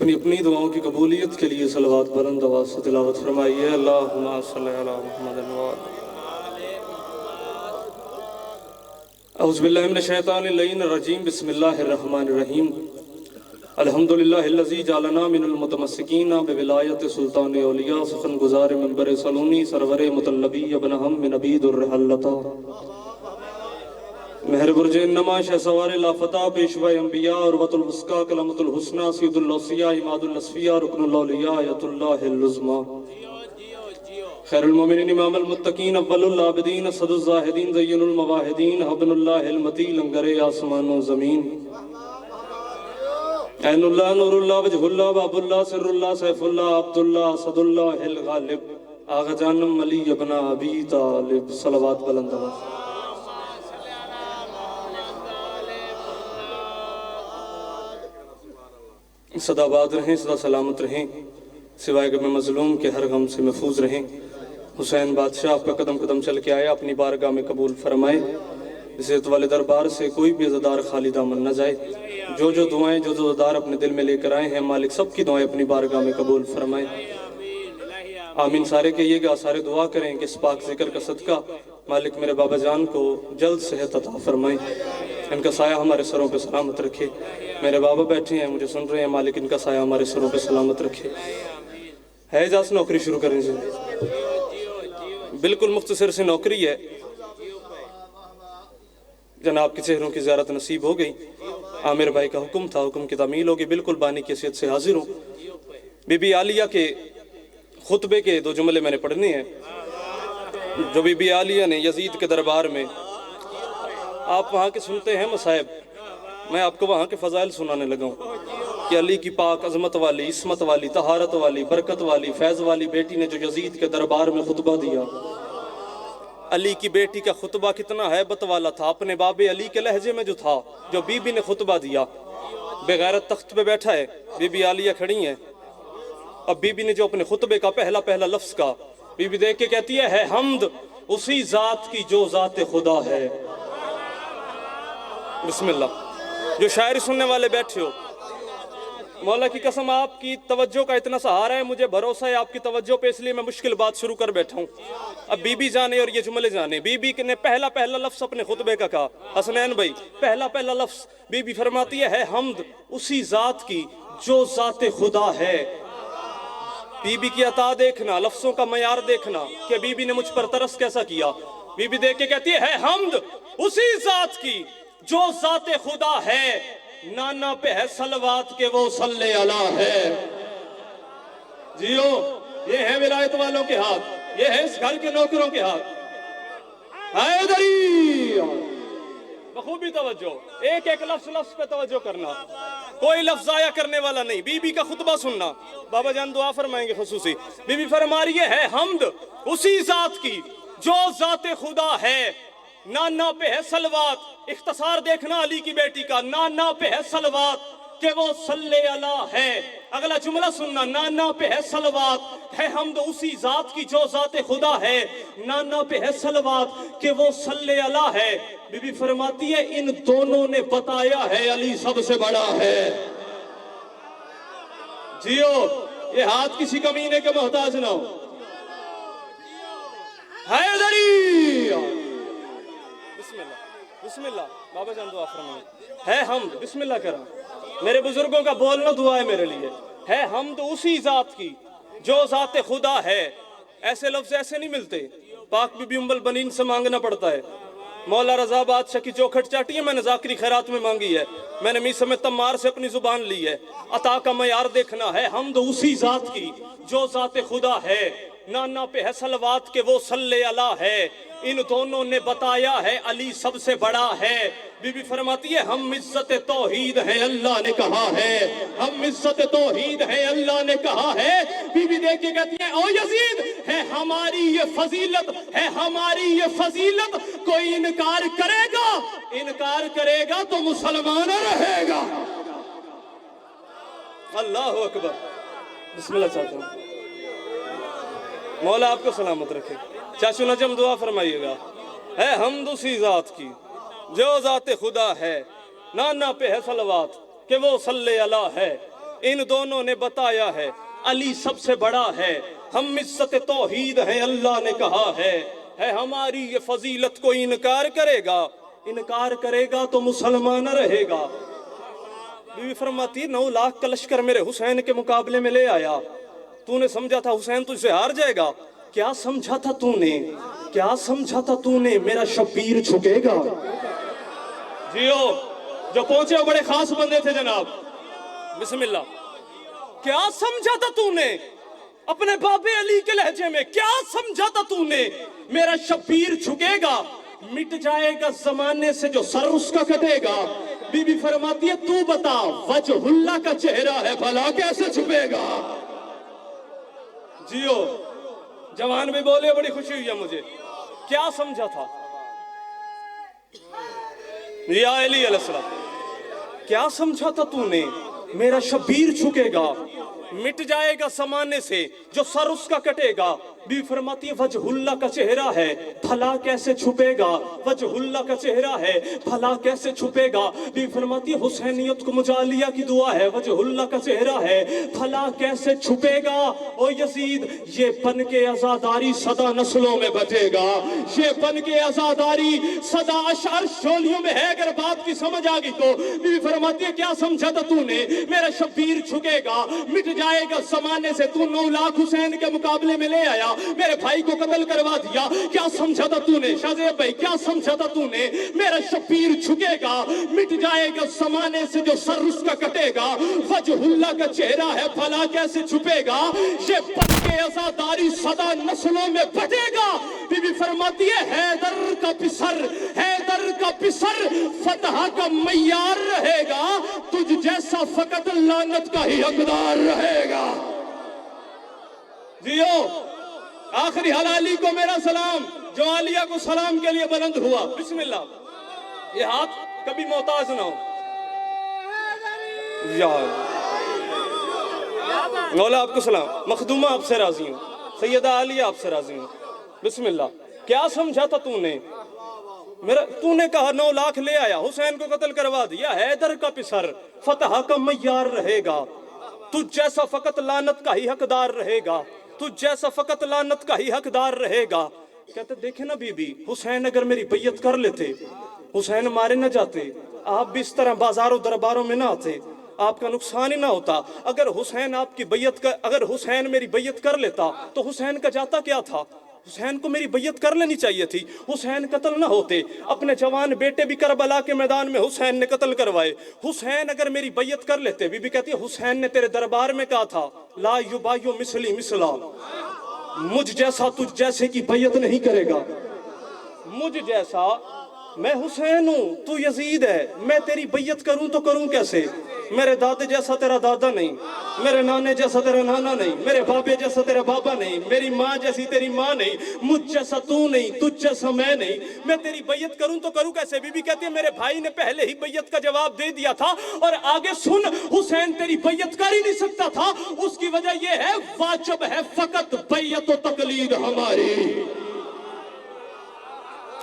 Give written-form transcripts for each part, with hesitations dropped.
اپنی اپنی دعاؤں کی قبولیت کے لیے صلوات بلند آواز سے تلاوت فرمائیے۔ اللہم صلی علی محمد اعوذ باللہ من الشیطان اللعین الرجیم، بسم اللہ الرحمن الرحیم۔ الحمدللہ الذی جعلنا من المتمسکین بولایت سلطان اولیاء، سخن گزار منبر سلونی، سرور مطلبی ابن ہم من عبید الرحلتا، مہر برج انما شہ سوار لافتہ، پیشوا انبیاء عروۃ الوثقی کلمۃ الحسنی، سید الاوصیاء اماد الاصفیاء، رکن الاولیاء آیت اللہ العظمیٰ، خیر المومنین امام المتقین، اول العابدین، اسد الزاہدین، زین المواحدین، حبن اللہ المتی، لنگر آسمان و زمین، عین اللہ، نور اللہ، وجہ اللہ، باب اللہ، سر اللہ، سیف اللہ، عبد اللہ، اسد اللہ الغالب، آغا جانم علی ابن ابی طالب، صلوات بلند آواز۔ صدا آباد رہیں، صدا سلامت رہیں، سوائے غم مظلوم کے ہر غم سے محفوظ رہیں۔ حسین بادشاہ آپ کا قدم قدم چل کے آیا، اپنی بارگاہ میں قبول فرمائے، عزت والے دربار سے کوئی بھی عزادار خالی دامن نہ جائے۔ جو دعائیں جو عزادار اپنے دل میں لے کر آئے ہیں، مالک سب کی دعائیں اپنی بارگاہ میں قبول فرمائے۔ آمین سارے کہیے گا، سارے دعا کریں کہ اس پاک ذکر کا صدقہ مالک میرے بابا جان کو جلد صحت عطا فرمائے، ان کا سایہ ہمارے سروں پہ سلامت رکھے۔ میرے بابا بیٹھے ہیں، مجھے سن رہے ہیں، مالک ان کا سایہ ہمارے سروں پہ سلامت رکھے۔ ہے اجازت نوکری شروع کریں جی؟ بالکل مختصر سے نوکری ہے، جناب کے چہروں کی زیارت نصیب ہو گئی، عامر بھائی کا حکم تھا، حکم کی تعمیل ہوگی، بالکل بانی کی حیثیت سے حاضر ہوں۔ بی بی عالیہ کے خطبے کے دو جملے میں نے پڑھنے ہیں، جو بی بی عالیہ نے یزید کے دربار میں، آپ وہاں کے سنتے ہیں مصائب، میں آپ کو وہاں کے فضائل سنانے لگا ہوں کہ علی کی پاک عظمت والی، عصمت والی، طہارت والی، برکت والی، فیض والی بیٹی نے جو یزید کے دربار میں خطبہ دیا، علی کی بیٹی کا خطبہ کتنا ہیبت والا تھا، اپنے باب علی کے لہجے میں جو تھا، جو بی بی نے خطبہ دیا، بغیرت تخت پہ بیٹھا ہے، بی بی عالیہ کھڑی ہیں، اب بی بی نے جو اپنے خطبے کا پہلا لفظ کہا، بی بی دیکھ کے کہتی ہے حمد اسی ذات کی جو ذات خدا ہے۔ بسم اللہ۔ جو شاعری سننے والے بیٹھے ہو، مولا کی قسم آپ کی توجہ کا اتنا سہارا ہے، مجھے بھروسہ ہے آپ کی توجہ پہ، اس لیے میں مشکل بات شروع کر بیٹھا ہوں۔ اب بی بی جانے اور یہ جملے جانے، بی بی نے پہلا لفظ اپنے خطبے کا کہا، حسنین بھائی پہلا لفظ بی بی فرماتی ہے حمد اسی ذات کی جو ذات خدا ہے۔ بی بی کی عطا دیکھنا، لفظوں کا معیار دیکھنا کہ بی بی نے مجھ پر ترس کیسا کیا۔ بی بی دیکھ کے کہتی ہے حمد اسی ذات کی جو ذات خدا ہے، نانا پہ ہے صلوات کہ وہ صلی اللہ ہے۔ جیو، یہ ہے ولایت والوں کے ہاتھ، یہ ہے اس گھر کے نوکروں کے ہاتھ۔ حیدری بخوبی توجہ، ایک لفظ پہ توجہ کرنا، کوئی لفظ ضائع کرنے والا نہیں، بی بی کا خطبہ سننا۔ بابا جان دعا فرمائیں گے خصوصی۔ بی بی فرما رہی ہے حمد اسی ذات کی جو ذات خدا ہے، نانا پہ ہے صلوات، اختصار دیکھنا علی کی بیٹی کا، نانا پہ ہے صلوات کہ وہ صلی اللہ ہے۔ اگلا جملہ سننا، نانا پہ ہے صلوات، ہے حمد اسی ذات کی جو ذات خدا ہے، نانا پہ ہے صلوات کہ وہ صلی اللہ ہے۔ بی بی فرماتی ہے ان دونوں نے بتایا ہے علی سب سے بڑا ہے۔ جیو، یہ ہاتھ کسی کمینے کے محتاج نہ ہو۔ حیدری بسم اللہ، بابا جان دعا فرمائیں۔ ہے حمد، بسم اللہ کرم، میرے بزرگوں کا بولنا دعا ہے میرے لیے۔ ہے حمد اسی ذات کی جو ذات خدا ہے۔ ایسے لفظ ایسے نہیں ملتے، پاک بی بی ام البنین سے مانگنا پڑتا ہے۔ مولا رضا بادشاہ کی چوکھٹ چاٹی ہے، میں نے ذاکری خیرات میں مانگی ہے، میں نے میسم تمار سے اپنی زبان لی ہے۔ عطا کا معیار دیکھنا ہے حمد اسی ذات کی جو ذات خدا ہے، نانا پہ ہے صلوات کہ وہ صلی اللہ ہے۔ ان دونوں نے بتایا ہے علی سب سے بڑا ہے۔ بی بی فرماتی ہے ہم عزت توحید ہیں اللہ نے کہا ہے، ہم عزت توحید ہیں اللہ نے کہا ہے۔ بی بی دیکھ کے کہتی ہے او یزید، ہے ہماری یہ فضیلت، ہے ہماری یہ فضیلت، کوئی انکار کرے گا تو مسلمان رہے گا۔ اللہ اکبر۔ بسم اللہ چاہتا ہوں، مولا آپ کو سلامت رکھے۔ چاچو نجم دعا فرمائیے گا۔ ہے حمد اسی ذات کی جو ذات خدا ہے، نانا پہ ہے صلوات کہ وہ صلی اللہ ہے۔ ان دونوں نے بتایا ہے علی سب سے بڑا ہے، ہم عزت توحید ہیں اللہ نے کہا ہے ہماری یہ فضیلت کو انکار کرے گا تو مسلمان نہ رہے گا۔ بی بی فرماتی 9 لاکھ کا لشکر میرے حسین کے مقابلے میں لے آیا، تو نے سمجھا تھا حسین تجھ سے ہار جائے گا؟ کیا سمجھا تھا تو نے میرا شبیر جھکے گا؟ جیو جو پہنچے وہ بڑے خاص بندے تھے جناب، بسم اللہ۔ کیا سمجھا تھا تو نے اپنے باب علی کے لہجے میں، کیا سمجھا تھا تو نے میرا شبیر جھکے گا؟ مٹ جائے گا زمانے سے جو سر اس کا کٹے گا۔ بی بی فرماتی ہے تو بتا وجہ اللہ کا چہرہ ہے بھلا کیسے چھپے گا؟ جیو جوان بھی بولے، بڑی خوشی ہوئی ہے مجھے۔ کیا سمجھا تھا یا علی علیہ السلام، کیا سمجھا تھا تو نے میرا شبیر جھکے گا، مٹ جائے گا زمانے سے جو سر اس کا کٹے گا۔ بی فرماتی ہے وجہ اللہ کا چہرہ ہے بھلا کیسے چھپے گا، وجہ اللہ کا چہرہ ہے بھلا کیسے چھپے گا۔ بی فرماتی ہے حسینیت کو مجالیہ کی دعا ہے، وجہ اللہ کا چہرہ ہے بھلا کیسے چھپے گا۔ او یزید یہ بن کے عزاداری سدا نسلوں میں بچے گا، یہ بن کے عزاداری سدا اشعار شولیوں میں ہے، اگر بات کی سمجھ آگی تو۔ بی فرماتی ہے کیا سمجھا تھا تو نے میرا شبیر جھکے گا، مٹ جائے گا زمانے سے، تو 9 لاکھ حسین کے مقابلے میں لے آیا، میرے بھائی کو قتل کروا دیا، کیا سمجھا تھا تو نے شاہ زیب بھائی، کیا سمجھا تھا تو نے میرا شبیر جھکے گا، مٹ جائے گا زمانے سے جو سر اس کا کٹے گا، وجہ اللہ کا چہرہ ہے بھلا کیسے چھپے گا، یہ بن کے عزاداری سدا نسلوں میں بٹے گا۔ بی بی فرماتی ہے حیدر کا پسر فتح کا معیار رہے گا، تجھ جیسا فقط لعنت کا ہی حقدار رہے گا۔ جیو آخری حلالی کو میرا سلام، جو عالیہ کو سلام کے لیے بلند ہوا، بسم اللہ۔ یہ ہاتھ کبھی محتاج نہ ہو یا مولا آپ کو سلام، مخدومہ آپ سے راضی ہوں، سیدہ عالیہ آپ سے راضی ہوں، بسم اللہ۔ کیا سمجھا تھا تو نے تو نے کہا 9 لاکھ لے آیا، حسین کو قتل کروا دیا، حیدر کا پسر فتح کا معیار رہے گا، تجھ جیسا فقط لعنت کا ہی حقدار رہے گا، تجھ جیسا فقط لعنت کا ہی حقدار رہے گا۔ کہتے دیکھیں نا بی بی، حسین اگر میری بیعت کر لیتے، حسین مارے نہ جاتے، آپ بھی اس طرح بازاروں درباروں میں نہ آتے، آپ کا نقصان ہی نہ ہوتا۔ اگر حسین میری بیعت کر لیتا تو حسین کا جاتا کیا تھا؟ حسین کو میری بیعت کر لینی چاہیے تھی، حسین قتل نہ ہوتے۔ اپنے جوان بیٹے بھی کربلا کے میدان میں حسین نے قتل کروائے، حسین اگر میری بیعت کر لیتے۔ بی بی کہتی ہے حسین نے تیرے دربار میں کہا تھا لا یبایع مثلی مثلا، مجھ جیسا تجھ جیسے کی بیعت نہیں کرے گا، مجھ جیسا، میں حسین ہوں تو یزید ہے، میں تیری بیعت کروں تو کروں کیسے؟ میرے دادے جیسا تیرا دادا نہیں، میرے نانے جیسا تیرا نانا نہیں، میرے بابے جیسا تیرا بابا نہیں، میری ماں جیسی تیری ماں نہیں، مجھ جیسا تو نہیں، تجھ جیسا میں نہیں، میں تیری بیعت کروں تو کروں کیسے؟ بی بی کہتی ہے میرے بھائی نے پہلے ہی بیعت کا جواب دے دیا تھا، اور آگے سن، حسین تیری بیعت کر ہی نہیں سکتا تھا، اس کی وجہ یہ ہے واجب ہے فقط بیعت و تقلید ہماری۔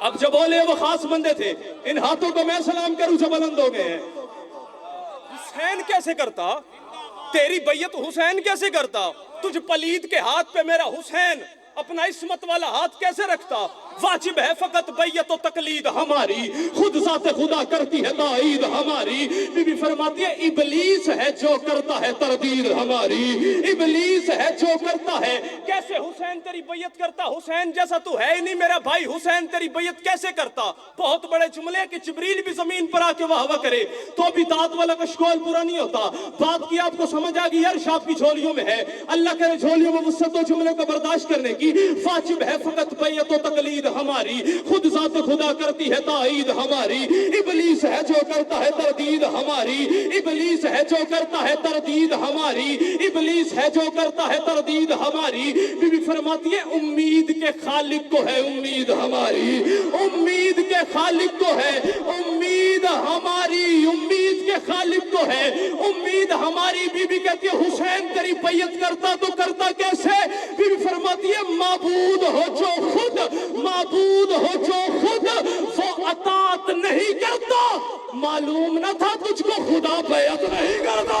اب جو بولے وہ خاص بندے تھے، ان ہاتھوں کو میں سلام کروں جو بلند ہو گئے ہیں۔ حسین کیسے کرتا تیری بیعت؟ حسین کیسے کرتا؟ تجھ پلید کے ہاتھ پہ میرا حسین اپنا عصمت والا ہاتھ کیسے رکھتا؟ واجب ہے فقط بیعت و تقلید ہماری، خود ذات خدا کرتی ہے تائید ہماری۔ بی بی فرماتی ہے ابلیس ہے جو کرتا ہے تردید ہماری، ابلیس ہے جو کرتا ہے۔ کیسے حسین تیری بیعت کرتا؟ حسین جیسا تو ہے ہی نہیں میرا بھائی، حسین تیری بیعت کیسے کرتا؟ بہت بڑے جملے کہ جبریل بھی زمین پر آ کے واہ واہ کرے تو بھی داد والا کشکول پورا نہیں ہوتا۔ بات کی آپ کو سمجھ آ گئی؟ عرش آپ کی جھولیوں میں ہے، اللہ کرے جھولیوں میں وسعت دو جملے کو برداشت کرنے کی۔ واجب ہے فقط بیعت و تقلید ہماری، خود ذات خدا کرتی ہے تائید ہماری۔ ابلیس ہے جو کرتا ہے تردید ہماری، ابلیس ہے جو کرتا ہے تردید ہماری، ابلیس ہے جو کرتا ہے تردید ہماری۔ بی بی فرماتی ہے امید کے خالق کو ہے امید ہماری، امید کے خالق کو ہے امید ہماری، امید کے خالق کو ہے امید ہماری۔ بی بی کہتی ہے حسین تیری بیعت کرتا تو کرتا کیسے؟ بی بی فرماتی ہے معبود ہو جو خود، معبود ہو جو خود وہ اطاعت نہیں کرتا، معلوم نہ تھا تجھ کو خدا بیعت نہیں کرتا۔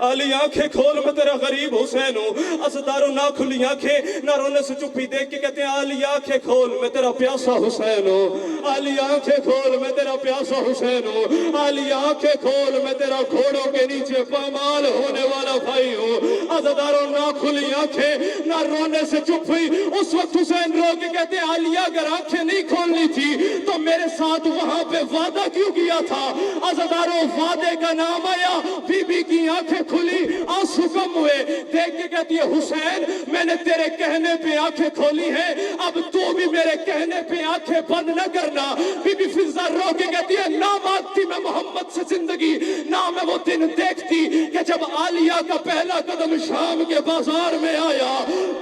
علی آنکھیں کھول میں تیرا غریب حسین ہوں. ازدارو نہ کھلی آنکھیں نہ رونے سے چپی دیکھ کے کہتے ہیں علی آنکھیں کھول میں تیرا پیاسا حسین ہوں. علی آنکھیں کھول میں تیرا پیاسا حسین ہوں. علی آنکھیں کھول میں تیرا گھوڑوں کے نیچے پامال ہونے والا بھائی ہوں. ازدارو نہ کھلی آنکھیں نہ رونے سے چپ ہوئی. اس وقت حسین رو کے کہتے ہیں علی اگر آنکھیں نہیں کھولنی تھی تو میرے ساتھ وہاں پہ وعدہ کیوں کیا تھا. ازدارو وعدے کا نام آیا, بی بی کی آنکھیں کھلی, آنسو کم ہوئے. دیکھ کے کہتی ہے حسین میں نے تیرے کہنے پہ آنکھیں کھولی ہیں, اب تو بھی میرے کہنے پہ آنکھیں بند نہ کرنا. بی بی فضہ رو کے کہتی ہے نہ مانگتی میں محمد سے زندگی, نہ میں وہ دن دیکھتی کہ جب عالیہ کا پہلا قدم شام کے بازار میں آیا,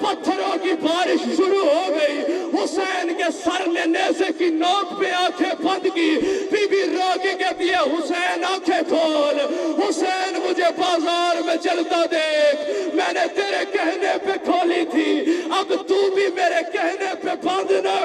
پتھروں کی بارش شروع ہو گئی. حسین کے سر نے نیزے کی نوک پہ آنکھیں بند کی. بی بی رو کے کہتی ہے حسین آنکھیں کھول, حسین مجھے بازار میں چلتا دیکھ, میں نے تیرے کہنے پہ کھولی تھی, اب تو بھی میرے کہنے پہ بند نہ